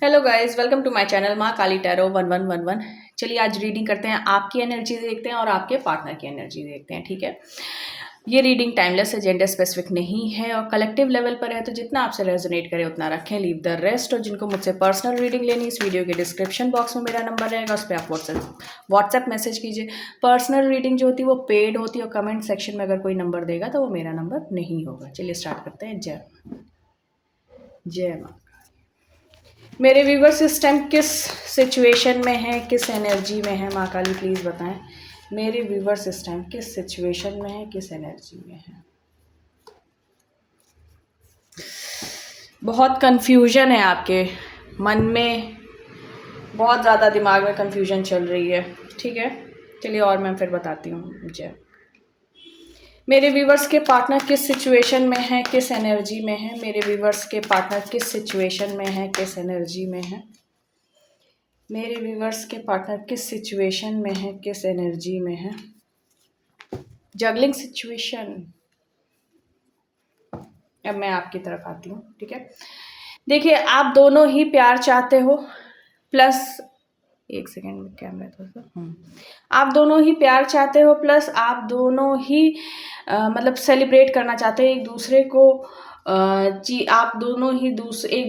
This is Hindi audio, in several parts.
Hello guys, welcome to my channel Maa Kali tarot 1111। चलिए आज रीडिंग करते हैं। आपकी एनर्जी देखते हैं और आपके पार्टनर की एनर्जी देखते हैं। ठीक है, ये रीडिंग टाइमलेस है, जेंडर स्पेसिफिक नहीं है और कलेक्टिव लेवल पर है, तो जितना आपसे रेजोनेट करे उतना रखें, लीव द रेस्ट। और जिनको मुझसे पर्सनल रीडिंग लेनी, इस वीडियो के डिस्क्रिप्शन बॉक्स में मेरा नंबर रहेगा, उस पर आप व्हाट्सएप मैसेज कीजिए। पर्सनल रीडिंग जो होती है वो पेड होती है और कमेंट सेक्शन में अगर कोई नंबर देगा तो वो मेरा नंबर नहीं होगा। चलिए स्टार्ट करते हैं। जय जय माँ। मेरे व्यूवर्स इस टाइम किस सिचुएशन में है, किस एनर्जी में है, माँ काली प्लीज़ बताएं। मेरे व्यूवर्स इस टाइम किस सिचुएशन में है, किस एनर्जी में है। बहुत कंफ्यूजन है आपके मन में, बहुत ज़्यादा दिमाग में कंफ्यूजन चल रही है। ठीक है, चलिए और मैं फिर बताती हूँ। जय। मेरे व्यूवर्स के पार्टनर किस सिचुएशन में है, किस एनर्जी में है। मेरे व्यूवर्स के पार्टनर किस सिचुएशन में है, किस एनर्जी में है। मेरे व्यूवर्स के पार्टनर किस सिचुएशन में है, किस एनर्जी में है। Juggling situation. अब मैं आपकी तरफ आती हूँ। ठीक है, देखिए आप दोनों ही प्यार चाहते हो, प्लस एक सेकेंड में कैमरा थोड़ा सा। आप दोनों ही प्यार चाहते हो, प्लस आप दोनों ही मतलब सेलिब्रेट करना चाहते हो एक दूसरे को। आप दोनों ही एक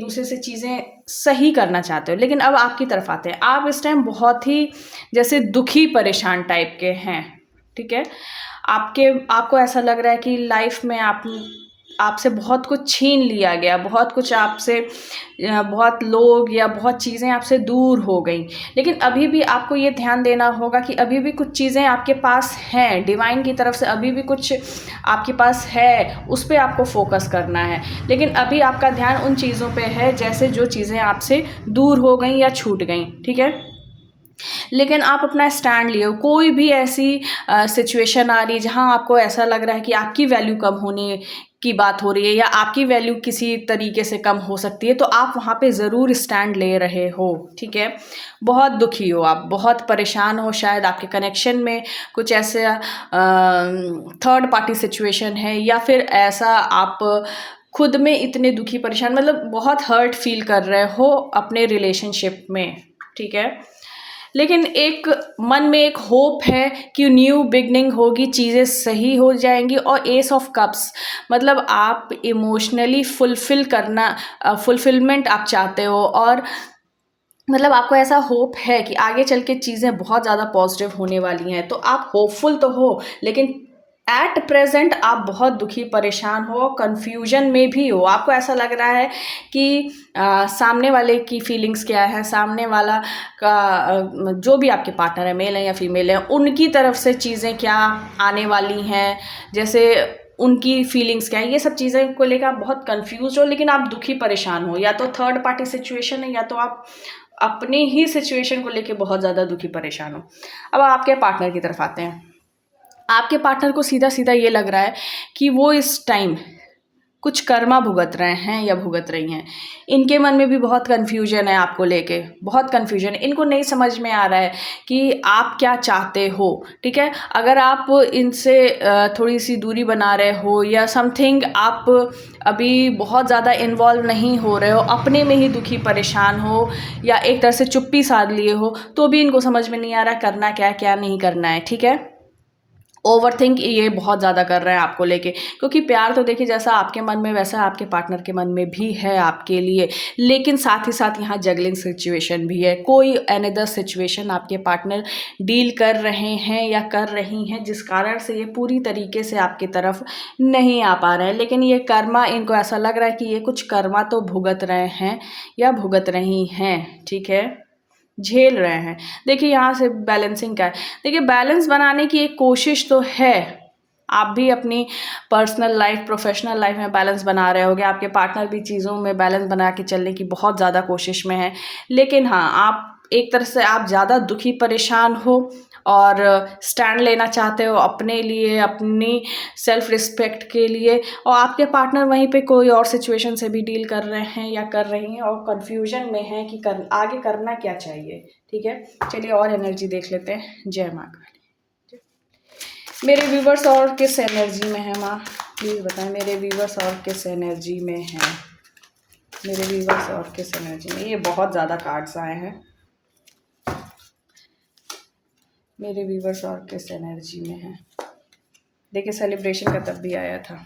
दूसरे से चीज़ें सही करना चाहते हो। लेकिन अब आपकी तरफ आते हैं। आप इस टाइम बहुत ही जैसे दुखी परेशान टाइप के हैं। ठीक है, आपको ऐसा लग रहा है कि लाइफ में आपसे बहुत कुछ छीन लिया गया, बहुत कुछ आपसे, बहुत लोग या बहुत चीज़ें आपसे दूर हो गई। लेकिन अभी भी आपको ये ध्यान देना होगा कि अभी भी कुछ चीज़ें आपके पास हैं, डिवाइन की तरफ से अभी भी कुछ आपके पास है, उस पर आपको फोकस करना है। लेकिन अभी आपका ध्यान उन चीज़ों पे है जैसे जो चीज़ें आपसे दूर हो गई या छूट गई। ठीक है, लेकिन आप अपना स्टैंड लिए हो। कोई भी ऐसी सिचुएशन आ रही है जहाँ आपको ऐसा लग रहा है कि आपकी वैल्यू कम होने की बात हो रही है या आपकी वैल्यू किसी तरीके से कम हो सकती है, तो आप वहाँ पे ज़रूर स्टैंड ले रहे हो। ठीक है, बहुत दुखी हो आप, बहुत परेशान हो, शायद आपके कनेक्शन में कुछ ऐसे थर्ड पार्टी सिचुएशन है या फिर ऐसा आप खुद में इतने दुखी परेशान, मतलब बहुत हर्ट फील कर रहे हो अपने रिलेशनशिप में। ठीक है, लेकिन एक मन में एक होप है कि न्यू बिगनिंग होगी, चीज़ें सही हो जाएंगी। और एस ऑफ कप्स मतलब आप इमोशनली फुलफिलमेंट आप चाहते हो और मतलब आपको ऐसा होप है कि आगे चल के चीज़ें बहुत ज़्यादा पॉजिटिव होने वाली हैं। तो आप होपफुल तो हो, लेकिन एट प्रेजेंट आप बहुत दुखी परेशान हो, कंफ्यूजन में भी हो। आपको ऐसा लग रहा है कि सामने वाले की फीलिंग्स क्या है, सामने वाला का जो भी आपके पार्टनर है, मेल है या फीमेल है, उनकी तरफ से चीज़ें क्या आने वाली हैं, जैसे उनकी फीलिंग्स क्या है, ये सब चीज़ें को लेकर आप बहुत कंफ्यूज हो। लेकिन आप दुखी परेशान हो, या तो थर्ड पार्टी सिचुएशन है या तो आप अपनी ही सिचुएशन को लेके बहुत ज़्यादा दुखी परेशान हो। अब आपके पार्टनर की तरफ आते हैं। आपके पार्टनर को सीधा सीधा ये लग रहा है कि वो इस टाइम कुछ कर्मा भुगत रहे हैं या भुगत रही हैं। इनके मन में भी बहुत कन्फ्यूजन है आपको लेके, बहुत कन्फ्यूजन है। इनको नहीं समझ में आ रहा है कि आप क्या चाहते हो। ठीक है, अगर आप इनसे थोड़ी सी दूरी बना रहे हो या समथिंग, आप अभी बहुत ज़्यादा इन्वॉल्व नहीं हो रहे हो, अपने में ही दुखी परेशान हो या एक तरह से चुप्पी साध लिए हो, तो भी इनको समझ में नहीं आ रहा करना क्या है, क्या नहीं करना है। ठीक है, ओवरथिंक ये बहुत ज़्यादा कर रहे हैं आपको लेके, क्योंकि प्यार तो देखिए जैसा आपके मन में वैसा आपके पार्टनर के मन में भी है आपके लिए। लेकिन साथ ही साथ यहाँ जगलिंग सिचुएशन भी है। कोई अनदर सिचुएशन आपके पार्टनर डील कर रहे हैं या कर रही हैं, जिस कारण से ये पूरी तरीके से आपकी तरफ नहीं आ पा रहे हैं। लेकिन ये कर्मा, इनको ऐसा लग रहा है कि ये कुछ कर्मा तो भुगत रहे हैं या भुगत रही हैं। ठीक है, झेल रहे हैं। देखिए यहाँ से बैलेंसिंग का है। देखिए बैलेंस बनाने की एक कोशिश तो है, आप भी अपनी पर्सनल लाइफ प्रोफेशनल लाइफ में बैलेंस बना रहे होगे, आपके पार्टनर भी चीज़ों में बैलेंस बना के चलने की बहुत ज़्यादा कोशिश में है। लेकिन हाँ, आप एक तरह से आप ज़्यादा दुखी परेशान हो और स्टैंड लेना चाहते हो अपने लिए, अपनी सेल्फ रिस्पेक्ट के लिए, और आपके पार्टनर वहीं पे कोई और सिचुएशन से भी डील कर रहे हैं या कर रही हैं और कंफ्यूजन में है कि आगे करना क्या चाहिए। ठीक है, चलिए और एनर्जी देख लेते हैं। जय माँ काली। मेरे व्यूवर्स और किस एनर्जी में है माँ, प्लीज़ बताएं। मेरे व्यूवर्स और किस एनर्जी में है। मेरे व्यूअर्स और किस एनर्जी में, ये बहुत ज़्यादा कार्ड्स आए हैं। मेरे व्यूअर्स और किस एनर्जी में है। देखिए सेलिब्रेशन का तब भी आया था।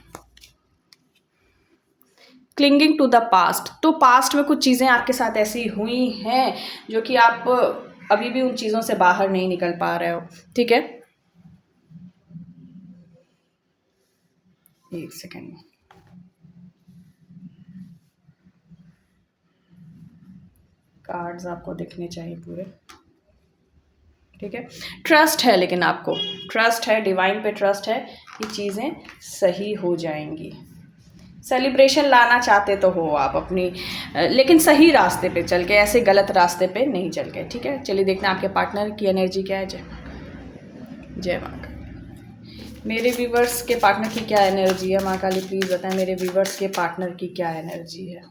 क्लिंगिंग टू द पास्ट, तो पास्ट में कुछ चीज़ें आपके साथ ऐसी हुई हैं जो कि आप अभी भी उन चीज़ों से बाहर नहीं निकल पा रहे हो। ठीक है, एक सेकेंड। कार्ड्स आपको दिखने चाहिए पूरे। ठीक है, ट्रस्ट है, लेकिन आपको ट्रस्ट है, डिवाइन पे ट्रस्ट है कि चीज़ें सही हो जाएंगी। सेलिब्रेशन लाना चाहते तो हो आप अपनी, लेकिन सही रास्ते पे चल के, ऐसे गलत रास्ते पे नहीं चल के। ठीक है, चलिए देखते हैं आपके पार्टनर की एनर्जी क्या है। जय माँ काली। मेरे व्यूवर्स के पार्टनर की क्या एनर्जी है, माँ काली प्लीज़ बताएं मेरे व्यूवर्स के पार्टनर की क्या एनर्जी है।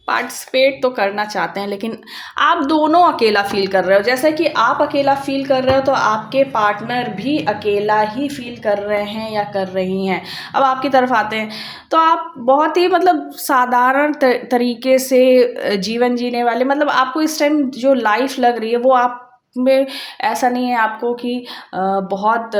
पार्टिसिपेट तो करना चाहते हैं, लेकिन आप दोनों अकेला फील कर रहे हो। जैसे कि आप अकेला फील कर रहे हो तो आपके पार्टनर भी अकेला ही फील कर रहे हैं या कर रही हैं। अब आपकी तरफ आते हैं तो आप बहुत ही मतलब साधारण तरीके से जीवन जीने वाले, मतलब आपको इस टाइम जो लाइफ लग रही है वो आप में ऐसा नहीं है आपको कि बहुत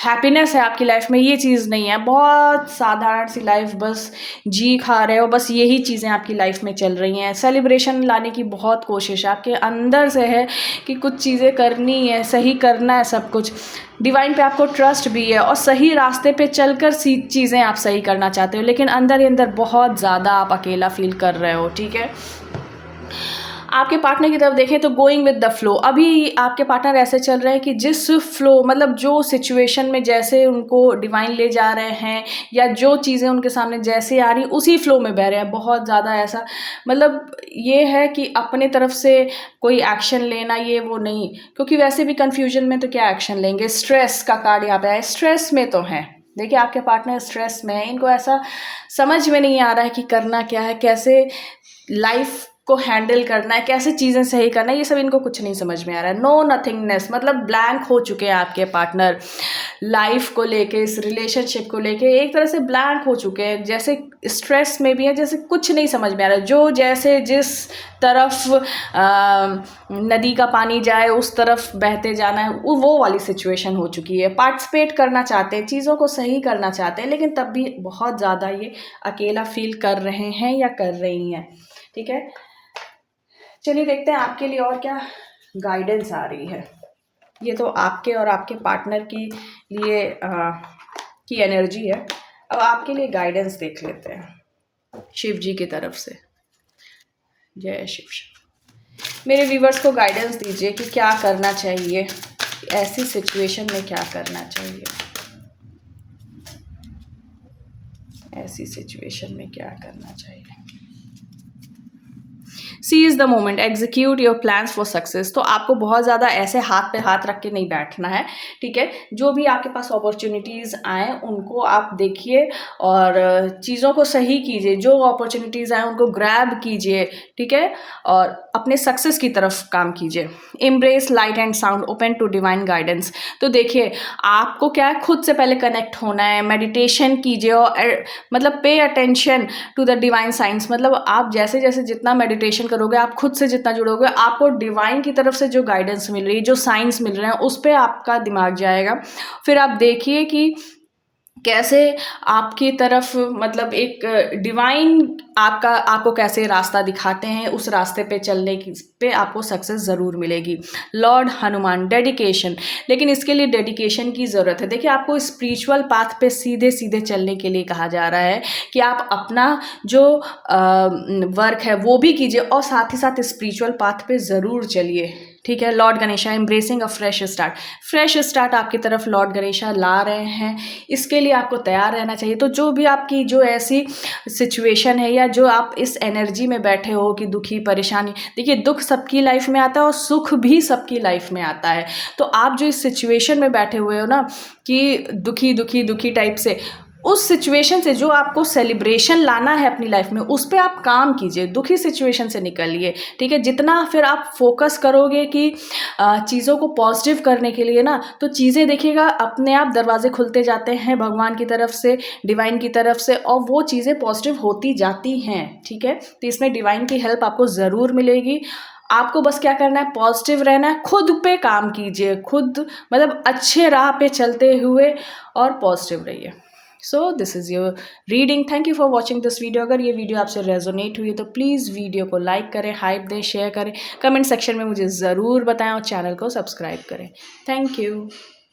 हैप्पीनेस है आपकी लाइफ में, ये चीज़ नहीं है। बहुत साधारण सी लाइफ, बस जी खा रहे हो, बस यही चीज़ें आपकी लाइफ में चल रही हैं। सेलिब्रेशन लाने की बहुत कोशिश है आपके अंदर से है कि कुछ चीज़ें करनी है, सही करना है सब कुछ। डिवाइन पे आपको ट्रस्ट भी है और सही रास्ते पे चलकर चीज़ें आप सही करना चाहते हो, लेकिन अंदर ही अंदर बहुत ज़्यादा आप अकेला फील कर रहे हो। ठीक है, आपके पार्टनर की तरफ देखें तो गोइंग विद द फ्लो, अभी आपके पार्टनर ऐसे चल रहे हैं कि जिस फ्लो, मतलब जो सिचुएशन में जैसे उनको डिवाइन ले जा रहे हैं या जो चीज़ें उनके सामने जैसे आ रही उसी फ्लो में बह रहे हैं। बहुत ज़्यादा ऐसा, मतलब ये है कि अपने तरफ से कोई एक्शन लेना ये वो नहीं, क्योंकि वैसे भी कन्फ्यूजन में तो क्या एक्शन लेंगे। स्ट्रेस का कार्ड यहाँ पे है, स्ट्रेस में तो है। देखिए आपके पार्टनर स्ट्रेस में है, इनको ऐसा समझ में नहीं आ रहा है कि करना क्या है, कैसे लाइफ को हैंडल करना है, कैसे चीज़ें सही करना है, ये सब इनको कुछ नहीं समझ में आ रहा है। नो नथिंगनेस, मतलब ब्लैंक हो चुके हैं आपके पार्टनर लाइफ को लेके, इस रिलेशनशिप को लेके एक तरह से ब्लैंक हो चुके हैं। जैसे स्ट्रेस में भी है, जैसे कुछ नहीं समझ में आ रहा है। जो जैसे जिस तरफ नदी का पानी जाए उस तरफ बहते जाना है, वो वाली सिचुएशन हो चुकी है। पार्टिसिपेट करना चाहते हैं, चीज़ों को सही करना चाहते हैं, लेकिन तब भी बहुत ज़्यादा ये अकेला फील कर रहे हैं या कर रही हैं। ठीक है, चलिए देखते हैं आपके लिए और क्या गाइडेंस आ रही है। ये तो आपके और आपके पार्टनर की लिए की एनर्जी है। अब आपके लिए गाइडेंस देख लेते हैं शिव जी की तरफ से। जय शिव शिव। मेरे व्यूवर्स को गाइडेंस दीजिए कि क्या करना चाहिए, ऐसी सिचुएशन में क्या करना चाहिए, ऐसी सिचुएशन में क्या करना चाहिए। Seize the moment, execute your plans for success. तो आपको बहुत ज़्यादा ऐसे हाथ पे हाथ रख के नहीं बैठना है। ठीक है, जो भी आपके पास अपॉर्चुनिटीज़ आए उनको आप देखिए और चीज़ों को सही कीजिए। जो अपॉर्चुनिटीज़ आए उनको ग्रैब कीजिए। ठीक है, और अपने सक्सेस की तरफ काम कीजिए। Embrace light and sound, open to divine guidance. तो देखिए आपको क्या है, खुद से पहले कनेक्ट होना है, मेडिटेशन कीजिए और मतलब pay attention to the divine science. मतलब आप जैसे जैसे जितना मेडिटेशन करोगे, आप खुद से जितना जुड़ोगे, आपको डिवाइन की तरफ से जो गाइडेंस मिल रही है, जो साइंस मिल रहे हैं, उस पर आपका दिमाग जाएगा। फिर आप देखिए कि कैसे आपकी तरफ मतलब एक डिवाइन आपको कैसे रास्ता दिखाते हैं, उस रास्ते पे चलने की पे आपको सक्सेस ज़रूर मिलेगी। लॉर्ड हनुमान, डेडिकेशन, लेकिन इसके लिए डेडिकेशन की ज़रूरत है। देखिए आपको स्पिरिचुअल पाथ पे सीधे सीधे चलने के लिए कहा जा रहा है कि आप अपना जो वर्क है वो भी कीजिए और साथ ही साथ स्पिरिचुअल पाथ पे ज़रूर चलिए। ठीक है, Lord Ganesha, embracing a fresh start. Fresh start आपकी तरफ लॉर्ड गणेशा ला रहे हैं, इसके लिए आपको तैयार रहना चाहिए। तो जो भी आपकी जो ऐसी सिचुएशन है या जो आप इस एनर्जी में बैठे हो कि दुखी परेशानी, देखिए दुख सबकी लाइफ में आता है और सुख भी सबकी लाइफ में आता है। तो आप जो इस सिचुएशन में बैठे हुए हो ना कि दुखी दुखी दुखी टाइप से, उस सिचुएशन से जो आपको सेलिब्रेशन लाना है अपनी लाइफ में, उस पे आप काम कीजिए, दुखी सिचुएशन से निकलिए, ठीक है। जितना फिर आप फोकस करोगे कि चीज़ों को पॉजिटिव करने के लिए ना, तो चीज़ें देखिएगा अपने आप दरवाजे खुलते जाते हैं भगवान की तरफ से, डिवाइन की तरफ से, और वो चीज़ें पॉजिटिव होती जाती हैं, ठीक है। तो इसमें डिवाइन की हेल्प आपको ज़रूर मिलेगी। आपको बस क्या करना है, पॉजिटिव रहना है, खुद पे काम कीजिए, खुद मतलब अच्छे राह पे चलते हुए और पॉजिटिव रहिए। So this is your reading. Thank you for watching this video. अगर ये वीडियो आपसे रेजोनेट हुई है तो प्लीज़ वीडियो को लाइक करें, हाइप दें, शेयर करें, कमेंट सेक्शन में मुझे ज़रूर बताएं और चैनल को सब्सक्राइब करें। Thank you.